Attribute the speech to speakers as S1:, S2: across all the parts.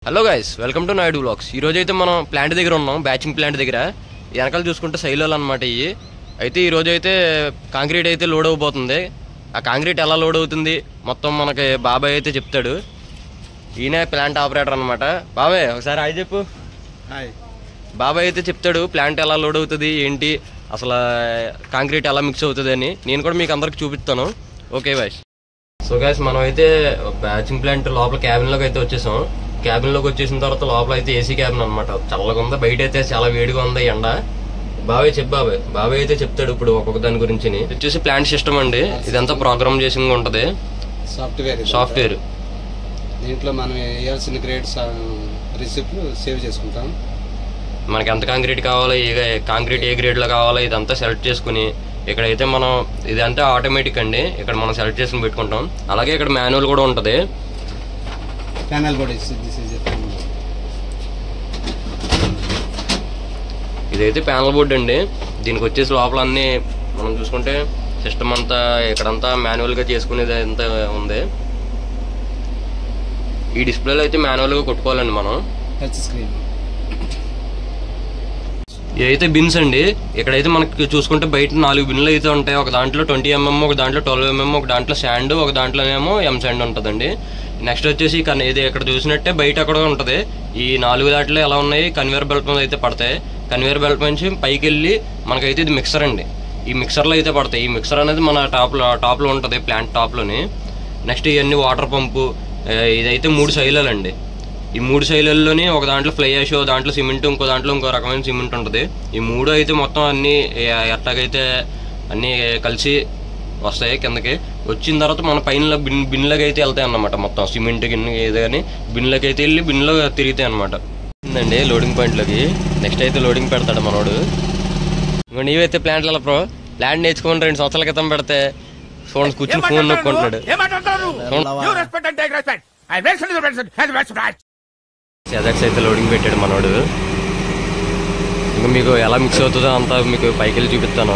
S1: Hello guys, welcome to Naidu vlogs. ఈ రోజు అయితే మనం ప్లాంట్ దగ్గర ఉన్నాం, బ్యాచింగ్ ప్లాంట్ దగ్గర. వెనకాల చూసుకుంటే సైలోలు అనమాట ఇవి. అయితే ఈ రోజు అయితే కాంక్రీట్ అయితే లోడ్ అవబోతుంది. ఆ కాంక్రీట్ ఎలా లోడ్ అవుతుంది మొత్తం మనకి బాబాయ్ అయితే చెప్తాడు. ఈయనే ప్లాంట్ ఆపరేటర్ అనమాట. బాబాయ్ ఒకసారి హాయ్ చెప్పు.
S2: హాయ్.
S1: బాబాయ్ అయితే చెప్తాడు ప్లాంట్ ఎలా లోడ్ అవుతుంది, ఏంటి అసలు కాంక్రీట్ ఎలా మిక్స్ అవుతుంది అని. నేను కూడా మీకు అందరికి చూపిస్తాను. Okay bye. సో గైస్, మనం అయితే బ్యాచింగ్ ప్లాంట్ లోపల క్యాబిన్లోకి అయితే వచ్చేసాం. క్యాబిన్లోకి వచ్చేసిన తర్వాత లోపల అయితే ఏసీ క్యాబిన్ అనమాట. చల్లగా ఉంది, బయట అయితే చాలా వేడిగా ఉంది ఎండ. బాబాయ్ బాబాయ్ అయితే చెప్తాడు ఇప్పుడు ఒక్కొక్క దాని గురించి. వచ్చేసి ప్లాంట్ సిస్టమ్ అండి, ఇదంతా ప్రోగ్రామ్ చేసి ఉంటది. సాఫ్ట్వేర్
S2: దీంట్లో మనం వేయాల్సిన గ్రేడ్స్ రిసిప్ట్లు సేవ్ చేసుకుంటాం.
S1: మనకి ఎంత కాంక్రీట్ కావాలో, కాంక్రీట్ ఏ గ్రేడ్ లో కావాలో ఇదంతా సెలెక్ట్ చేసుకుని ఇక్కడైతే మనం ఇదంతా ఆటోమేటిక్ అండి. ఇక్కడ మనం సెలెక్ట్ చేసుకుని పెట్టుకుంటాం. అలాగే ఇక్కడ మాన్యువల్ కూడా ఉంటది.
S2: ప్యానల్ బోర్డ్
S1: ఇదైతే ప్యానల్ బోర్డ్ అండి. దీనికి వచ్చేసి లోపల అన్ని మనం చూసుకుంటే సిస్టమ్ అంతా ఇక్కడంతా మాన్యువల్ గా చేసుకునేది అంతా ఉంది. ఈ డిస్ప్లేలో అయితే మాన్యువల్ గా కొట్టుకోవాలండి మనం.
S2: Touch screen.
S1: ఇదైతే బిన్స్ అండి. ఇక్కడైతే మనకి చూసుకుంటే బయట 4 బిన్లు అయితే ఉంటాయి. ఒక దాంట్లో 20 mm, ఒక దాంట్లో 12 mm, ఒక దాంట్లో శాండ్, ఒక దాంట్లోనేమో ఎం శాండ్ ఉంటుందండి. నెక్స్ట్ వచ్చేసి ఇది ఇక్కడ చూసినట్టే బయట కూడా ఉంటుంది. ఈ 4 దాంట్లో ఎలా ఉన్నాయి, కన్వేర్ బెల్ట్ మీద అయితే పడతాయి. కన్వేర్ బెల్ట్ నుంచి పైకి వెళ్ళి మనకైతే ఇది మిక్సర్ అండి. ఈ మిక్సర్లో అయితే పడతాయి. ఈ మిక్సర్ అనేది మన టాప్లో ఉంటుంది, ప్లాంట్ టాప్లోని. నెక్స్ట్ ఇవన్నీ వాటర్ పంపు. ఇదైతే 3 శైలాలు అండి. ఈ 3 శైలల్లోని ఒక దాంట్లో ఫ్లై యాష్, దాంట్లో సిమెంట్, ఇంకో దాంట్లో ఇంకో రకమైన సిమెంట్ ఉంటుంది. ఈ 3 అయితే మొత్తం అన్ని ఎట్లాగైతే అన్నీ కలిసి వస్తాయి. కిందకి వచ్చిన తర్వాత మన పైన బిన్లోకి అయితే వెళ్తాయి అన్నమాట. మొత్తం సిమెంట్ గిన్నె ఏదో కానీ బిన్లోకి అయితే వెళ్ళి బిన్లో తిరుగుతాయి అనమాట. అండి లోడింగ్ పాయింట్లోకి నెక్స్ట్ అయితే లోడింగ్ పెడతాడు మనోడు. ఇంకో నీవైతే ప్లాంట్లలో ప్లాంట్ నేర్చుకుని 2 సంవత్సరాల క్రితం పెడితే ఫోన్ కూర్చుని ఫోన్ నొక్కుంటున్నాడు. సెజాక్స్ అయితే లోడింగ్ పెట్టాడు మనోడు. ఇంకా మీకు ఎలా మిక్స్ అవుతుందో అంతా మీకు పైకి వెళ్ళి చూపిస్తాను.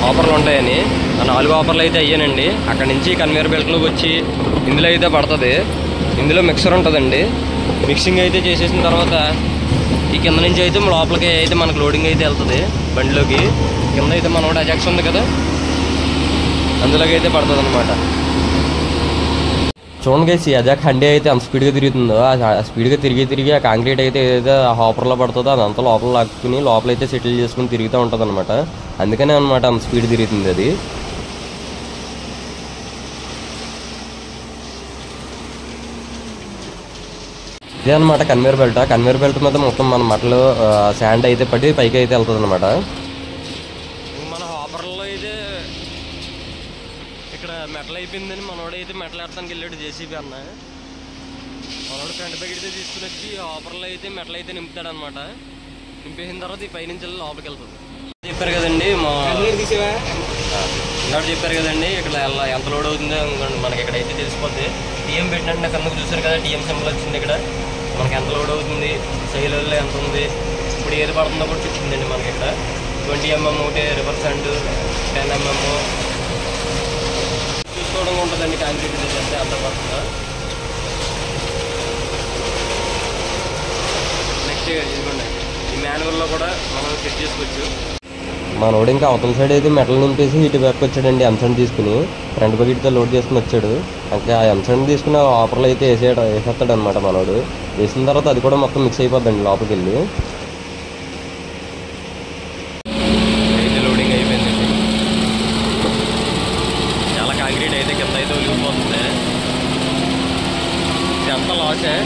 S1: ఆఫర్లు ఉంటాయని 4 ఆఫర్లు అయితే అయ్యానండి. అక్కడ నుంచి కన్వేర్ బెల్ట్లోకి వచ్చి ఇందులో అయితే పడుతుంది. ఇందులో మిక్సర్ ఉంటుందండి. మిక్సింగ్ అయితే చేసేసిన తర్వాత ఈ కింద నుంచి అయితే లోపలికి అయితే మనకు లోడింగ్ అయితే వెళ్తుంది బండిలోకి. కింద అయితే మనోడు అజాక్స్ ఉంది కదా, అందులోకి అయితే పడుతుంది అనమాట. చూడండి గైస్, ఈ అజాక్ హండీ అయితే అంత స్పీడ్గా తిరుగుతుందో, ఆ స్పీడ్గా తిరిగి ఆ కాంక్రీట్ అయితే ఏదైతే హాపర్లో పడుతుందో అదంతా లోపల లాక్కుని లోపలైతే సెటిల్ చేసుకుని తిరుగుతూ ఉంటుంది అనమాట. అందుకనే అనమాట అంత స్పీడ్ తిరుగుతుంది అది. ఇదే అనమాట కన్వేర్ బెల్ట్. కన్వేర్ బెల్ట్ మీద మొత్తం మన మట్టలు శాండ్ అయితే పడి పైకి అయితే వెళ్తుంది అనమాట. మన హాపర్లో అయితే ఇక్కడ మెటల్ అయిపోయిందని మనోడైతే మెటల్ ఎడతానికి వెళ్ళాడు జేసీబీ అన్న. మనోడు ఫ్రంట్ ప్యాకెట్ అయితే తీసుకుని వచ్చి హాపర్లో అయితే మెటల్ అయితే నింపుతాడు అనమాట. నింపేసిన తర్వాత ఈ పైనుంచి వెళ్ళి లోపలికి వెళ్తుంది. చెప్పారు కదండి ఇంకోటి చెప్పారు కదండి ఇక్కడ ఎంత లోడ్ అవుతుందో మనకి ఇక్కడైతే తెలిసిపోద్ది. టీఎం పెట్టినట్టు కనుక చూసారు కదా, టీఎం సింబల్ వచ్చింది ఇక్కడ. మనకి ఎంత లోడ్ అవుతుంది, సైలలో ఎంత ఉంది, ఇప్పుడు ఏది పడుతుందో కూడా చెప్తుందండి మనకి ఇక్కడ. 20 mm ఒకటి రివర్స్ అండ్ 10 mm చూసుకోవడం ఉంటుందండి. కాంక్రీట్ చేస్తే అంత పడుతుందా. నెక్స్ట్ ఇదిగోండి, ఈ మాన్యువల్లో కూడా మనం సెట్ చేసుకోవచ్చు. మనోడు ఇంకా అవతల సైడ్ అయితే మెటల్ నింపేసి ఇటు బ్యాక్ వచ్చాడండి. ఎంసెండ్ తీసుకుని ఫ్రంట్ బకెట్తో లోడ్ చేసుకుని వచ్చాడు. ఇంకా ఆ ఎంసెండ్ తీసుకుని ఆఫర్లో అయితే వేసేస్తాడు అనమాట మనోడు. వేసిన తర్వాత అది కూడా మొత్తం మిక్స్ అయిపోద్దండి లోపలికి వెళ్ళి. అయితే లోడింగ్ అయిపోయిందండి. చాలా కాంక్రీట్ అయితే కింద అయితే ఒలిగిపోతుంది. ఇదంతా లాసే.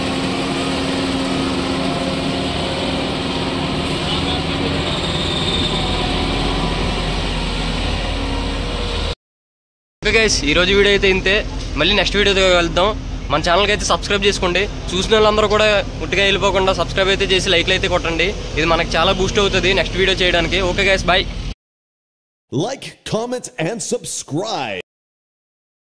S1: ఓకే గైస్, ఈరోజు వీడియో అయితే ఇంతే. మళ్ళీ నెక్స్ట్ వీడియోతో వెళ్దాం. మన ఛానల్కి అయితే సబ్స్క్రైబ్ చేసుకోండి. చూసిన వాళ్ళందరూ కూడా ఉట్టిగా వెళ్ళిపోకుండా సబ్స్క్రైబ్ అయితే చేసి లైక్లు అయితే కొట్టండి. ఇది మనకి చాలా బూస్ట్ అవుతుంది నెక్స్ట్ వీడియో చేయడానికి. Okay guys, bye.
S3: Like, comment, and subscribe.